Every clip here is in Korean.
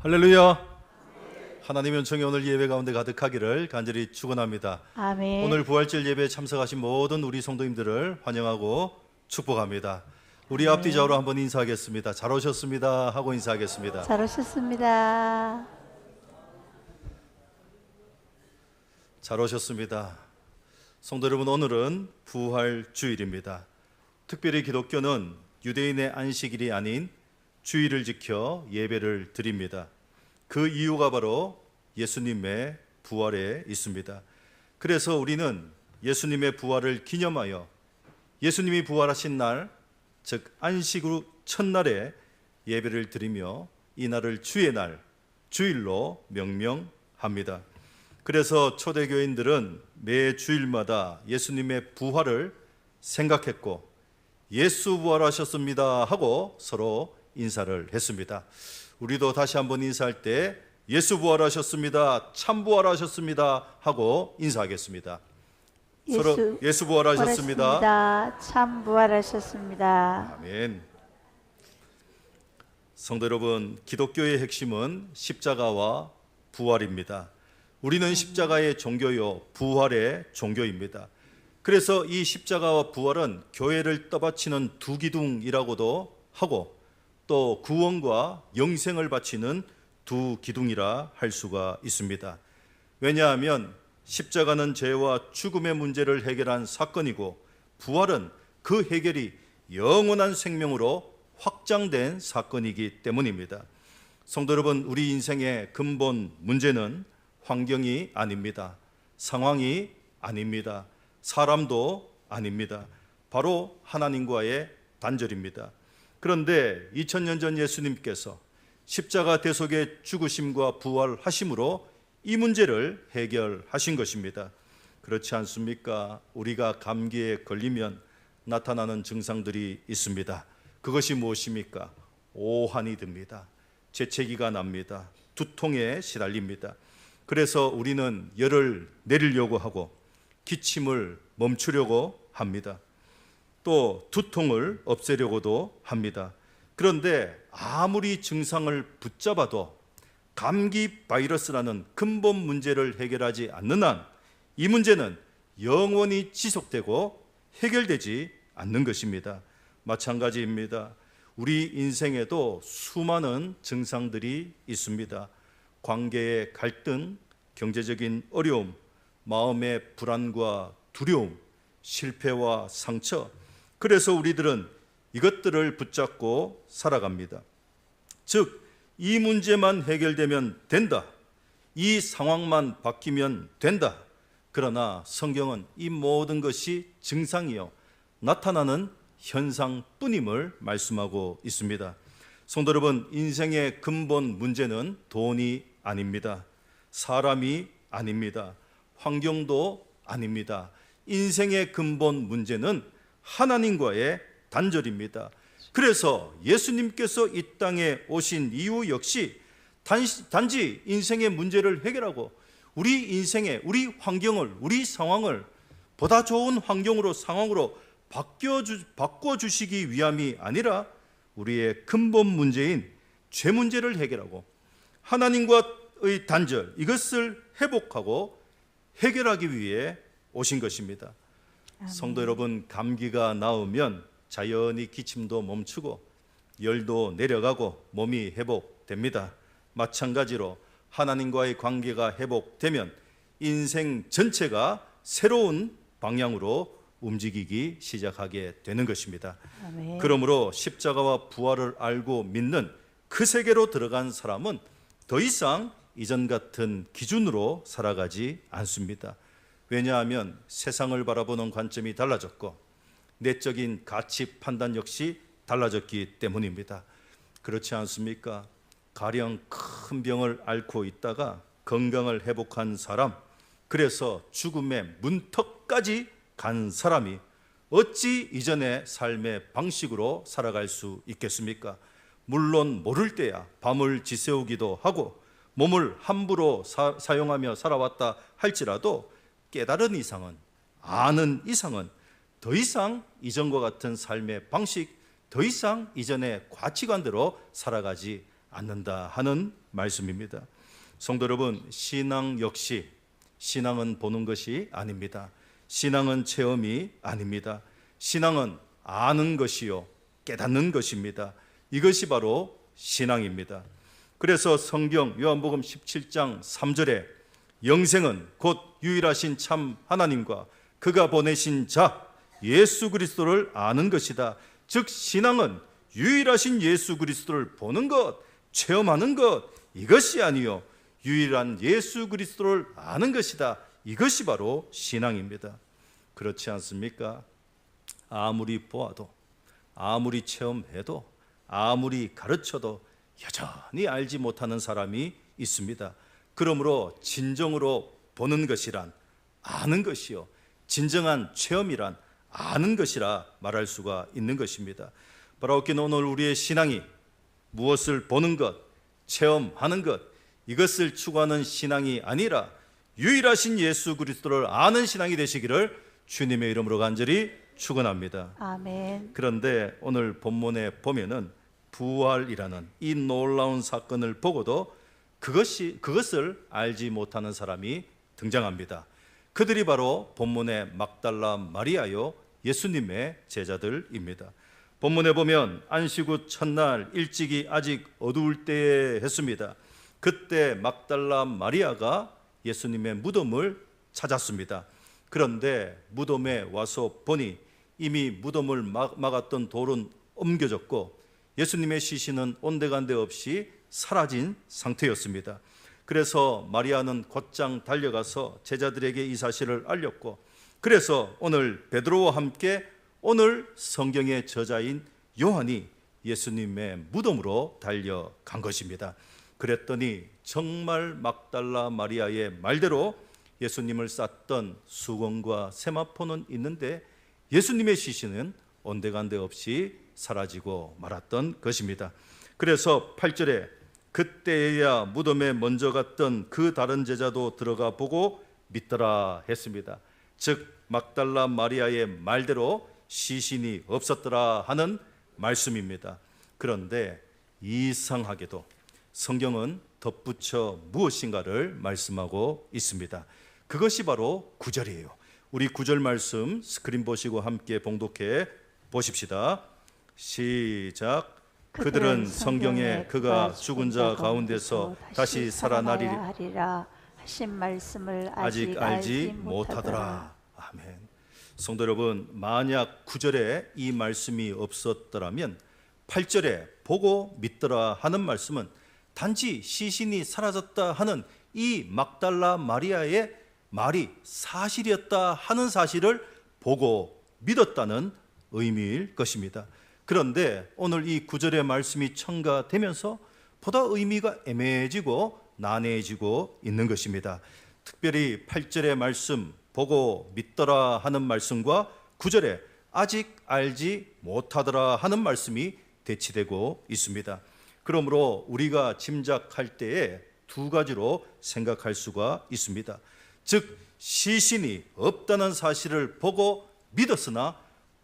할렐루야. 하나님의 은총이 오늘 예배 가운데 가득하기를 간절히 축원합니다. 아멘. 오늘 부활절 예배에 참석하신 모든 우리 성도님들을 환영하고 축복합니다. 우리 앞뒤 좌우로 한번 인사하겠습니다. 잘 오셨습니다 하고 인사하겠습니다. 잘 오셨습니다. 잘 오셨습니다. 성도 여러분, 오늘은 부활주일입니다. 특별히 기독교는 유대인의 안식일이 아닌 주일을 지켜 예배를 드립니다. 그 이유가 바로 예수님의 부활에 있습니다. 그래서 우리는 예수님의 부활을 기념하여 예수님이 부활하신 날, 즉 안식으로 첫날에 예배를 드리며 이 날을 주의 날, 주일로 명명합니다. 그래서 초대교인들은 매 주일마다 예수님의 부활을 생각했고 예수 부활하셨습니다 하고 서로 인사를 했습니다. 우리도 다시 한번 인사할 때 예수 부활하셨습니다, 참 부활하셨습니다 하고 인사하겠습니다. 서로 예수 부활하셨습니다, 참 부활하셨습니다. 아멘. 성도 여러분, 기독교의 핵심은 십자가와 부활입니다. 우리는 십자가의 종교요, 부활의 종교입니다. 그래서 이 십자가와 부활은 교회를 떠받치는 두 기둥이라고도 하고 또 구원과 영생을 바치는 두 기둥이라 할 수가 있습니다. 왜냐하면 십자가는 죄와 죽음의 문제를 해결한 사건이고 부활은 그 해결이 영원한 생명으로 확장된 사건이기 때문입니다. 성도 여러분, 우리 인생의 근본 문제는 환경이 아닙니다. 상황이 아닙니다. 사람도 아닙니다. 바로 하나님과의 단절입니다. 그런데 2000년 전 예수님께서 십자가 대속의 죽으심과 부활하심으로 이 문제를 해결하신 것입니다. 그렇지 않습니까? 우리가 감기에 걸리면 나타나는 증상들이 있습니다. 그것이 무엇입니까? 오한이 듭니다. 재채기가 납니다. 두통에 시달립니다. 그래서 우리는 열을 내리려고 하고 기침을 멈추려고 합니다. 또 두통을 없애려고도 합니다. 그런데 아무리 증상을 붙잡아도 감기 바이러스라는 근본 문제를 해결하지 않는 한 이 문제는 영원히 지속되고 해결되지 않는 것입니다. 마찬가지입니다. 우리 인생에도 수많은 증상들이 있습니다. 관계의 갈등, 경제적인 어려움, 마음의 불안과 두려움, 실패와 상처. 그래서 우리들은 이것들을 붙잡고 살아갑니다. 즉, 이 문제만 해결되면 된다. 이 상황만 바뀌면 된다. 그러나 성경은 이 모든 것이 증상이요, 나타나는 현상뿐임을 말씀하고 있습니다. 성도 여러분, 인생의 근본 문제는 돈이 아닙니다. 사람이 아닙니다. 환경도 아닙니다. 인생의 근본 문제는 하나님과의 단절입니다. 그래서 예수님께서 이 땅에 오신 이유 역시 단지 인생의 문제를 해결하고 우리 인생의, 우리 환경을, 우리 상황을 보다 좋은 환경으로, 상황으로 바꿔주시기 위함이 아니라 우리의 근본 문제인 죄 문제를 해결하고 하나님과의 단절, 이것을 회복하고 해결하기 위해 오신 것입니다. 성도 여러분, 감기가 나으면 자연히 기침도 멈추고 열도 내려가고 몸이 회복됩니다. 마찬가지로 하나님과의 관계가 회복되면 인생 전체가 새로운 방향으로 움직이기 시작하게 되는 것입니다. 아멘. 그러므로 십자가와 부활을 알고 믿는 그 세계로 들어간 사람은 더 이상 이전 같은 기준으로 살아가지 않습니다. 왜냐하면 세상을 바라보는 관점이 달라졌고 내적인 가치 판단 역시 달라졌기 때문입니다. 그렇지 않습니까? 가령 큰 병을 앓고 있다가 건강을 회복한 사람, 그래서 죽음의 문턱까지 간 사람이 어찌 이전의 삶의 방식으로 살아갈 수 있겠습니까? 물론 모를 때야 밤을 지새우기도 하고 몸을 함부로 사용하며 살아왔다 할지라도 깨달은 이상은, 아는 이상은 더 이상 이전과 같은 삶의 방식, 더 이상 이전의 가치관대로 살아가지 않는다 하는 말씀입니다. 성도 여러분, 신앙 역시 신앙은 보는 것이 아닙니다. 신앙은 체험이 아닙니다. 신앙은 아는 것이요 깨닫는 것입니다. 이것이 바로 신앙입니다. 그래서 성경 요한복음 17장 3절에 영생은 곧 유일하신 참 하나님과 그가 보내신 자 예수 그리스도를 아는 것이다. 즉 신앙은 유일하신 예수 그리스도를 보는 것, 체험하는 것, 이것이 아니요 유일한 예수 그리스도를 아는 것이다. 이것이 바로 신앙입니다. 그렇지 않습니까? 아무리 보아도, 아무리 체험해도, 아무리 가르쳐도 여전히 알지 못하는 사람이 있습니다. 그러므로 진정으로 보는 것이란 아는 것이요 진정한 체험이란 아는 것이라 말할 수가 있는 것입니다. 바라옵기는 오늘 우리의 신앙이 무엇을 보는 것, 체험하는 것, 이것을 추구하는 신앙이 아니라 유일하신 예수 그리스도를 아는 신앙이 되시기를 주님의 이름으로 간절히 축원합니다. 아멘. 그런데 오늘 본문에 보면은 부활이라는 이 놀라운 사건을 보고도 그것을 알지 못하는 사람이 등장합니다. 그들이 바로 본문의 막달라 마리아요 예수님의 제자들입니다. 본문에 보면 안식 후 첫날 일찍이 아직 어두울 때에 했습니다. 그때 막달라 마리아가 예수님의 무덤을 찾았습니다. 그런데 무덤에 와서 보니 이미 무덤을 막았던 돌은 옮겨졌고 예수님의 시신은 온데간데 없이 사라진 상태였습니다. 그래서 마리아는 곧장 달려가서 제자들에게 이 사실을 알렸고, 그래서 오늘 베드로와 함께 오늘 성경의 저자인 요한이 예수님의 무덤으로 달려간 것입니다. 그랬더니 정말 막달라 마리아의 말대로 예수님을 쌌던 수건과 세마포는 있는데 예수님의 시신은 온데간데 없이 사라지고 말았던 것입니다. 그래서 8절에 그때야 무덤에 먼저 갔던 그 다른 제자도 들어가 보고 믿더라 했습니다. 즉 막달라 마리아의 말대로 시신이 없었더라 하는 말씀입니다. 그런데 이상하게도 성경은 덧붙여 무엇인가를 말씀하고 있습니다. 그것이 바로 9절이에요. 우리 9절 말씀 스크린 보시고 함께 봉독해 보십시다. 시작. 그들은 성경에 그가 죽은 자 가운데서 다시 살아나리라 하신 말씀을 아직 알지 못하더라. 아멘. 성도 여러분, 만약 9절에 이 말씀이 없었더라면 8절에 보고 믿더라 하는 말씀은 단지 시신이 사라졌다 하는 이 막달라 마리아의 말이 사실이었다 하는 사실을 보고 믿었다는 의미일 것입니다. 그런데 오늘 이 9절의 말씀이 첨가되면서 보다 의미가 애매해지고 난해해지고 있는 것입니다. 특별히 8절의 말씀 보고 믿더라 하는 말씀과 9절에 아직 알지 못하더라 하는 말씀이 대치되고 있습니다. 그러므로 우리가 짐작할 때에 두 가지로 생각할 수가 있습니다. 즉 시신이 없다는 사실을 보고 믿었으나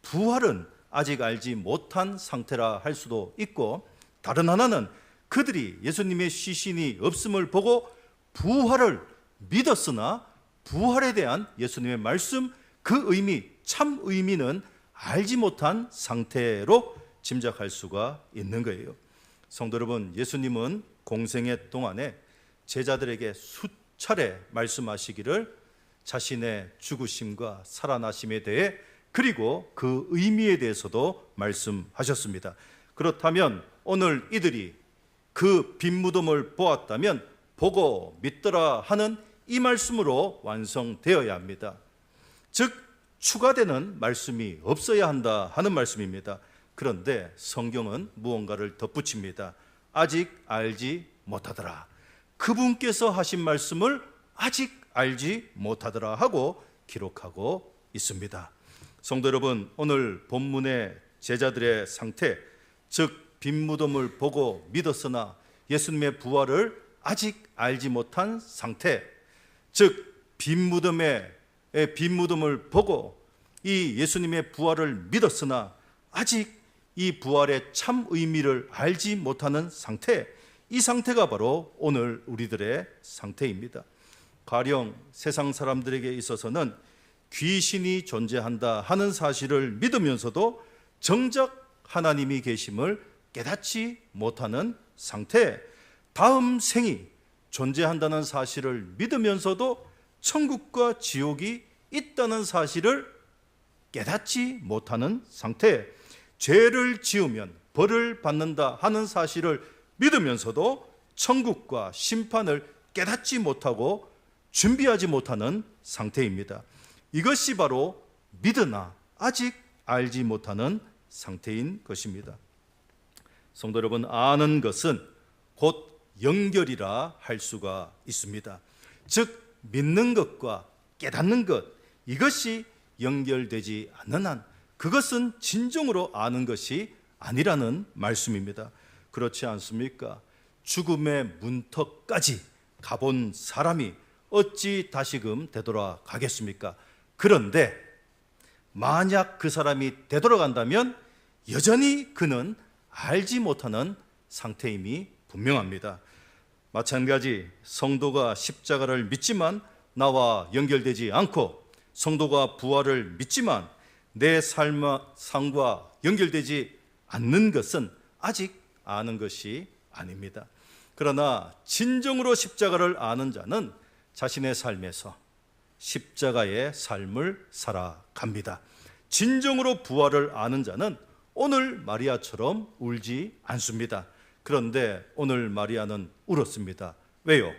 부활은 아직 알지 못한 상태라 할 수도 있고, 다른 하나는 그들이 예수님의 시신이 없음을 보고 부활을 믿었으나 부활에 대한 예수님의 말씀, 그 의미, 참 의미는 알지 못한 상태로 짐작할 수가 있는 거예요. 성도 여러분, 예수님은 공생애 동안에 제자들에게 수차례 말씀하시기를 자신의 죽으심과 살아나심에 대해, 그리고 그 의미에 대해서도 말씀하셨습니다. 그렇다면 오늘 이들이 그 빈 무덤을 보았다면 보고 믿더라 하는 이 말씀으로 완성되어야 합니다. 즉 추가되는 말씀이 없어야 한다 하는 말씀입니다. 그런데 성경은 무언가를 덧붙입니다. 아직 알지 못하더라. 그분께서 하신 말씀을 아직 알지 못하더라 하고 기록하고 있습니다. 성도 여러분, 오늘 본문의 제자들의 상태, 즉 빈 무덤을 보고 믿었으나 예수님의 부활을 아직 알지 못한 상태, 즉 빈 무덤을 보고 이 예수님의 부활을 믿었으나 아직 이 부활의 참 의미를 알지 못하는 상태, 이 상태가 바로 오늘 우리들의 상태입니다. 가령 세상 사람들에게 있어서는 귀신이 존재한다 하는 사실을 믿으면서도 정작 하나님이 계심을 깨닫지 못하는 상태, 다음 생이 존재한다는 사실을 믿으면서도 천국과 지옥이 있다는 사실을 깨닫지 못하는 상태, 죄를 지으면 벌을 받는다 하는 사실을 믿으면서도 천국과 심판을 깨닫지 못하고 준비하지 못하는 상태입니다. 이것이 바로 믿으나 아직 알지 못하는 상태인 것입니다. 성도 여러분, 아는 것은 곧 연결이라 할 수가 있습니다. 즉 믿는 것과 깨닫는 것, 이것이 연결되지 않는 한 그것은 진정으로 아는 것이 아니라는 말씀입니다. 그렇지 않습니까? 죽음의 문턱까지 가본 사람이 어찌 다시금 되돌아가겠습니까? 그런데 만약 그 사람이 되돌아간다면 여전히 그는 알지 못하는 상태임이 분명합니다. 마찬가지 성도가 십자가를 믿지만 나와 연결되지 않고 성도가 부활을 믿지만 내 삶과 연결되지 않는 것은 아직 아는 것이 아닙니다. 그러나 진정으로 십자가를 아는 자는 자신의 삶에서 십자가의 삶을 살아갑니다. 진정으로 부활을 아는 자는 오늘 마리아처럼 울지 않습니다. 그런데 오늘 마리아는 울었습니다. 왜요?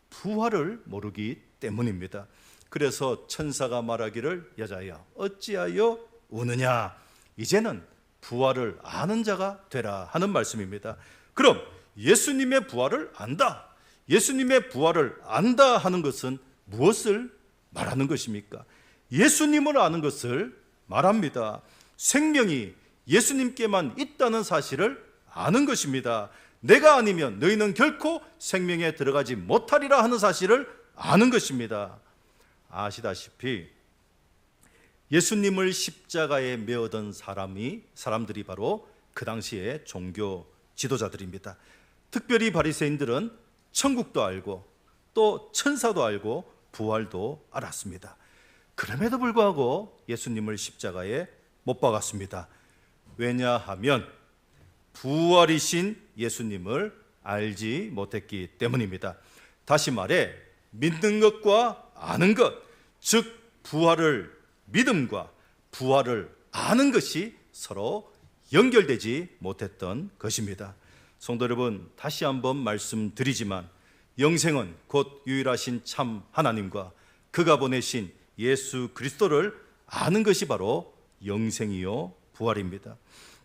부활을 모르기 때문입니다. 그래서 천사가 말하기를 여자여 어찌하여 우느냐, 이제는 부활을 아는 자가 되라 하는 말씀입니다. 그럼 예수님의 부활을 안다, 예수님의 부활을 안다 하는 것은 무엇을 말하는 것입니까? 예수님을 아는 것을 말합니다. 생명이 예수님께만 있다는 사실을 아는 것입니다. 내가 아니면 너희는 결코 생명에 들어가지 못하리라 하는 사실을 아는 것입니다. 아시다시피 예수님을 십자가에 메어던 사람들이 바로 그 당시의 종교 지도자들입니다. 특별히 바리새인들은 천국도 알고 또 천사도 알고 부활도 알았습니다. 그럼에도 불구하고 예수님을 십자가에 못 박았습니다. 왜냐하면 부활이신 예수님을 알지 못했기 때문입니다. 다시 말해 믿는 것과 아는 것, 즉 부활을 믿음과 부활을 아는 것이 서로 연결되지 못했던 것입니다. 성도 여러분, 다시 한번 말씀드리지만 영생은 곧 유일하신 참 하나님과 그가 보내신 예수 그리스도를 아는 것이 바로 영생이요 부활입니다.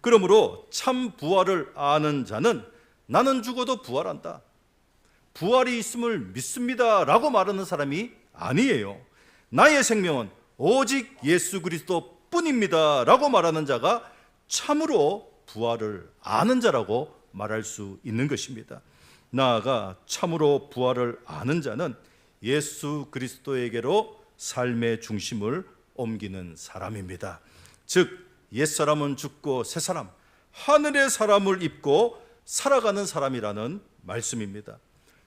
그러므로 참 부활을 아는 자는 나는 죽어도 부활한다, 부활이 있음을 믿습니다 라고 말하는 사람이 아니에요. 나의 생명은 오직 예수 그리스도 뿐입니다 라고 말하는 자가 참으로 부활을 아는 자라고 말할 수 있는 것입니다. 나아가 참으로 부활을 아는 자는 예수 그리스도에게로 삶의 중심을 옮기는 사람입니다. 즉 옛사람은 죽고 새사람, 하늘의 사람을 입고 살아가는 사람이라는 말씀입니다.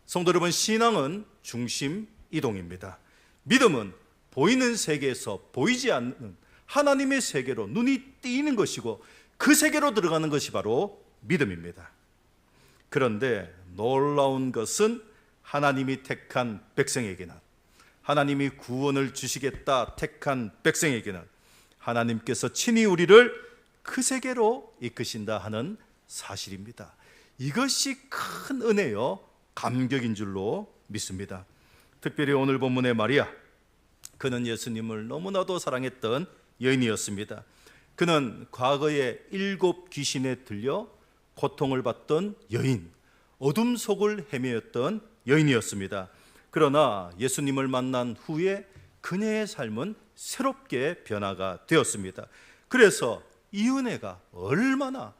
성도 여러분, 신앙은 중심 이동입니다. 믿음은 보이는 세계에서 보이지 않는 하나님의 세계로 눈이 띄는 것이고 그 세계로 들어가는 것이 바로 믿음입니다. 그런데 놀라운 것은 하나님이 택한 백성에게는, 하나님이 구원을 주시겠다 택한 백성에게는 하나님께서 친히 우리를 그 세계로 이끄신다 하는 사실입니다. 이것이 큰 은혜요 감격인 줄로 믿습니다. 특별히 오늘 본문의 마리아, 그는 예수님을 너무나도 사랑했던 여인이었습니다. 그는 과거에 7 귀신에 들려 고통을 받던 여인, 어둠 속을 헤매었던 여인이었습니다. 그러나 예수님을 만난 후에 그녀의 삶은 새롭게 변화가 되었습니다. 그래서 이 은혜가 얼마나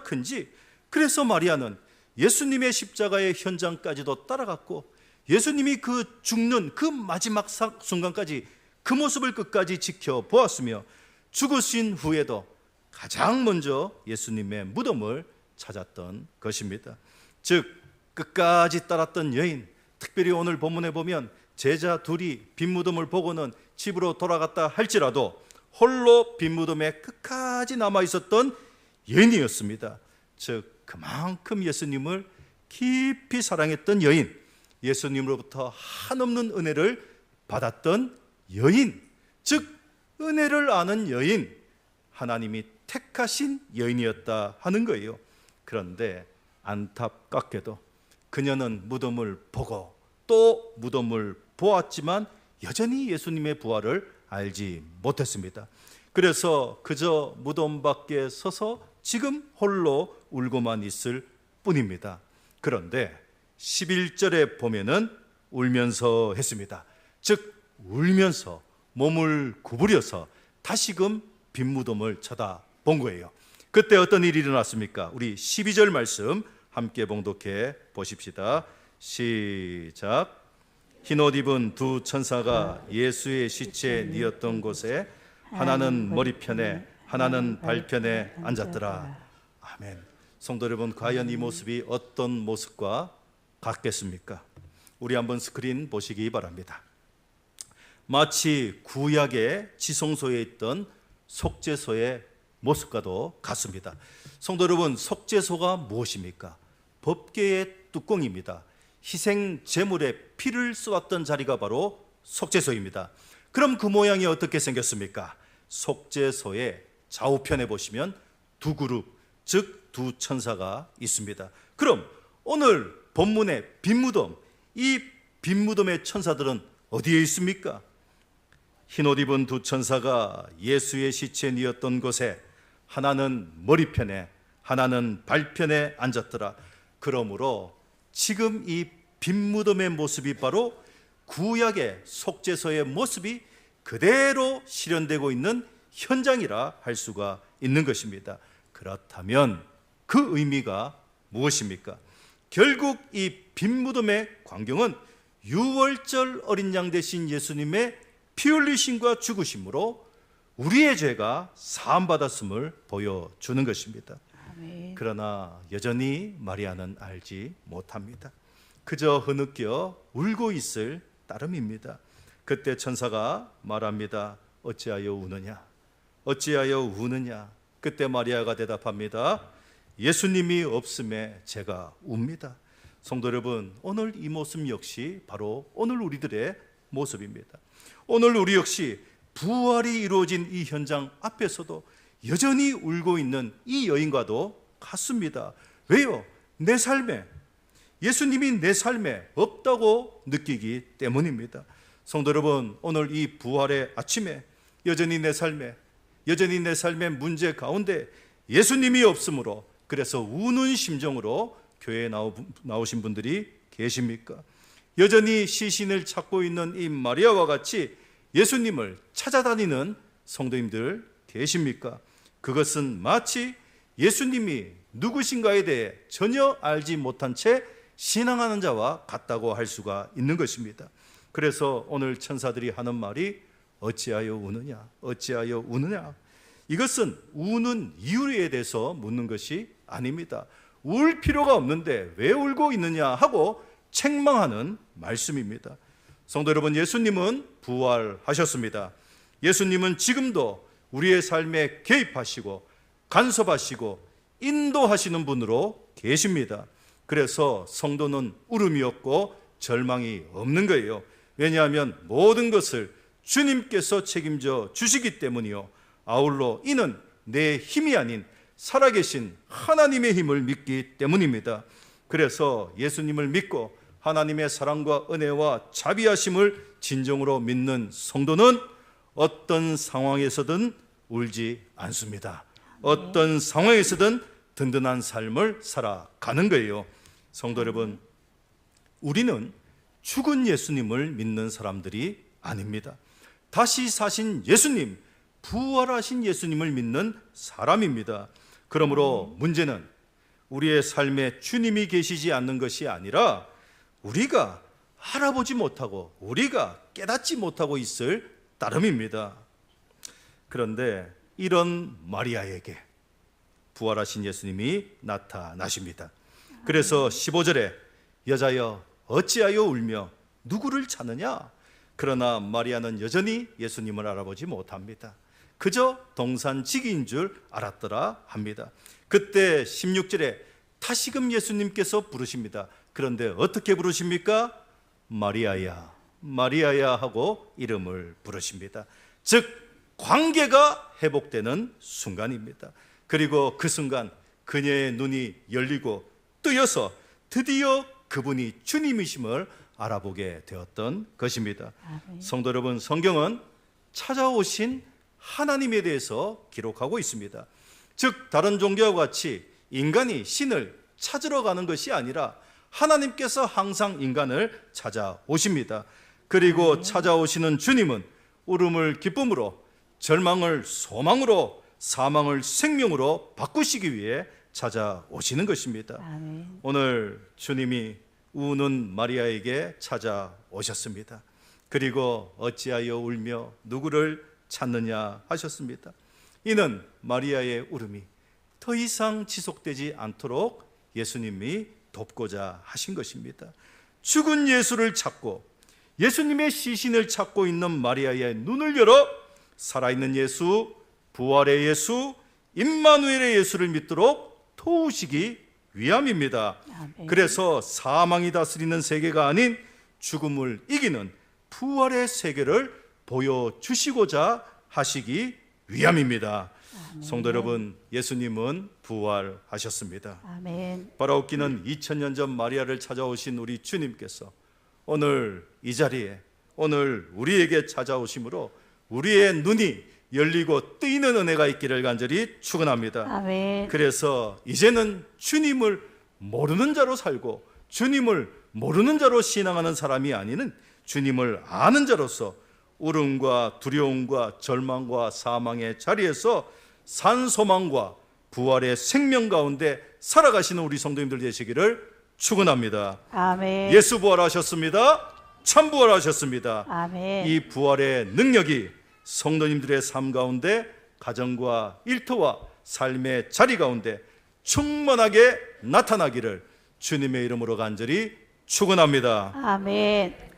큰지, 그래서 마리아는 예수님의 십자가의 현장까지도 따라갔고 예수님이 그 죽는 그 마지막 순간까지 그 모습을 끝까지 지켜보았으며 죽으신 후에도 가장 먼저 예수님의 무덤을 찾았던 것입니다. 즉 끝까지 따랐던 여인, 특별히 오늘 본문에 보면 제자 둘이 빈무덤을 보고는 집으로 돌아갔다 할지라도 홀로 빈무덤에 끝까지 남아 있었던 여인이었습니다. 즉 그만큼 예수님을 깊이 사랑했던 여인, 예수님으로부터 한없는 은혜를 받았던 여인, 즉 은혜를 아는 여인, 하나님이 택하신 여인이었다 하는 거예요. 그런데 안타깝게도 그녀는 무덤을 보고 또 무덤을 보았지만 여전히 예수님의 부활을 알지 못했습니다. 그래서 그저 무덤 밖에 서서 지금 홀로 울고만 있을 뿐입니다. 그런데 11절에 보면은 울면서 했습니다. 즉 울면서 몸을 구부려서 다시금 빈무덤을 쳐다본 거예요. 그때 어떤 일이 일어났습니까? 우리 12절 말씀 함께 봉독해 보십시다. 시작. 흰옷 입은 두 천사가 예수의 시체 뉘었던 곳에 하나는 머리편에 하나는 발편에 앉았더라. 아멘. 성도 여러분, 과연 이 모습이 어떤 모습과 같겠습니까? 우리 한번 스크린 보시기 바랍니다. 마치 구약의 지성소에 있던 속죄소의 모습과도 같습니다. 성도 여러분, 속죄소가 무엇입니까? 법궤의 뚜껑입니다. 희생 제물에 피를 쏟았던 자리가 바로 속죄소입니다. 그럼 그 모양이 어떻게 생겼습니까? 속죄소의 좌우편에 보시면 두 그룹, 즉 두 천사가 있습니다. 그럼 오늘 본문의 빈무덤, 이 빈무덤의 천사들은 어디에 있습니까? 흰옷 입은 두 천사가 예수의 시체 뉘었던 곳에 하나는 머리편에 하나는 발편에 앉았더라. 그러므로 지금 이 빈무덤의 모습이 바로 구약의 속죄소의 모습이 그대로 실현되고 있는 현장이라 할 수가 있는 것입니다. 그렇다면 그 의미가 무엇입니까? 결국 이 빈무덤의 광경은 유월절 어린 양 되신 예수님의 피 흘리심과 죽으심으로 우리의 죄가 사함받았음을 보여주는 것입니다. 아멘. 그러나 여전히 마리아는 알지 못합니다. 그저 흐느껴 울고 있을 따름입니다. 그때 천사가 말합니다. 어찌하여 우느냐? 어찌하여 우느냐? 그때 마리아가 대답합니다. 예수님이 없음에 제가 웁니다. 성도 여러분, 오늘 이 모습 역시 바로 오늘 우리들의 모습입니다. 오늘 우리 역시 부활이 이루어진 이 현장 앞에서도 여전히 울고 있는 이 여인과도 같습니다. 왜요? 내 삶에, 예수님이 내 삶에 없다고 느끼기 때문입니다. 성도 여러분, 오늘 이 부활의 아침에 여전히 내 삶의 문제 가운데 예수님이 없으므로 그래서 우는 심정으로 교회에 나오신 분들이 계십니까? 여전히 시신을 찾고 있는 이 마리아와 같이 예수님을 찾아다니는 성도님들 계십니까? 그것은 마치 예수님이 누구신가에 대해 전혀 알지 못한 채 신앙하는 자와 같다고 할 수가 있는 것입니다. 그래서 오늘 천사들이 하는 말이 어찌하여 우느냐? 어찌하여 우느냐? 이것은 우는 이유에 대해서 묻는 것이 아닙니다. 울 필요가 없는데 왜 울고 있느냐 하고 책망하는 말씀입니다. 성도 여러분, 예수님은 부활하셨습니다. 예수님은 지금도 우리의 삶에 개입하시고 간섭하시고 인도하시는 분으로 계십니다. 그래서 성도는 울음이 없고 절망이 없는 거예요. 왜냐하면 모든 것을 주님께서 책임져 주시기 때문이요. 아울러 이는 내 힘이 아닌 살아계신 하나님의 힘을 믿기 때문입니다. 그래서 예수님을 믿고 하나님의 사랑과 은혜와 자비하심을 진정으로 믿는 성도는 어떤 상황에서든 울지 않습니다. 어떤 상황에서든 든든한 삶을 살아가는 거예요. 성도 여러분, 우리는 죽은 예수님을 믿는 사람들이 아닙니다. 다시 사신 예수님, 부활하신 예수님을 믿는 사람입니다. 그러므로 문제는 우리의 삶에 주님이 계시지 않는 것이 아니라 우리가 알아보지 못하고 우리가 깨닫지 못하고 있을 따름입니다. 그런데 이런 마리아에게 부활하신 예수님이 나타나십니다. 그래서 15절에 여자여 어찌하여 울며 누구를 찾느냐? 그러나 마리아는 여전히 예수님을 알아보지 못합니다. 그저 동산지기인 줄 알았더라 합니다. 그때 16절에 다시금 예수님께서 부르십니다. 그런데 어떻게 부르십니까? 마리아야, 마리아야 하고 이름을 부르십니다. 즉 관계가 회복되는 순간입니다. 그리고 그 순간 그녀의 눈이 열리고 뜨여서 드디어 그분이 주님이심을 알아보게 되었던 것입니다. 아멘. 성도 여러분, 성경은 찾아오신 하나님에 대해서 기록하고 있습니다. 즉 다른 종교와 같이 인간이 신을 찾으러 가는 것이 아니라 하나님께서 항상 인간을 찾아오십니다. 그리고 찾아오시는 주님은 울음을 기쁨으로, 절망을 소망으로, 사망을 생명으로 바꾸시기 위해 찾아오시는 것입니다. 아멘. 오늘 주님이 우는 마리아에게 찾아오셨습니다. 그리고 어찌하여 울며 누구를 찾느냐 하셨습니다. 이는 마리아의 울음이 더 이상 지속되지 않도록 예수님이 돕고자 하신 것입니다. 죽은 예수를 찾고 예수님의 시신을 찾고 있는 마리아의 눈을 열어 살아있는 예수, 부활의 예수, 임마누엘의 예수를 믿도록 도우시기 위함입니다. 아멘. 그래서 사망이 다스리는 세계가 아닌 죽음을 이기는 부활의 세계를 보여주시고자 하시기 위함입니다. 성도 여러분, 예수님은 부활하셨습니다. 아멘. 바로 웃기는 2000년 전 마리아를 찾아오신 우리 주님께서 오늘 이 자리에, 오늘 우리에게 찾아오심으로 우리의 눈이 열리고 뜨이는 은혜가 있기를 간절히 축원합니다. 아멘. 그래서 이제는 주님을 모르는 자로 살고 주님을 모르는 자로 신앙하는 사람이 아니는 주님을 아는 자로서 울음과 두려움과 절망과 사망의 자리에서 산 소망과 부활의 생명 가운데 살아가시는 우리 성도님들 되시기를 축원합니다. 아멘. 예수 부활하셨습니다. 참 부활하셨습니다. 아멘. 이 부활의 능력이 성도님들의 삶 가운데, 가정과 일터와 삶의 자리 가운데 충만하게 나타나기를 주님의 이름으로 간절히 축원합니다. 아멘.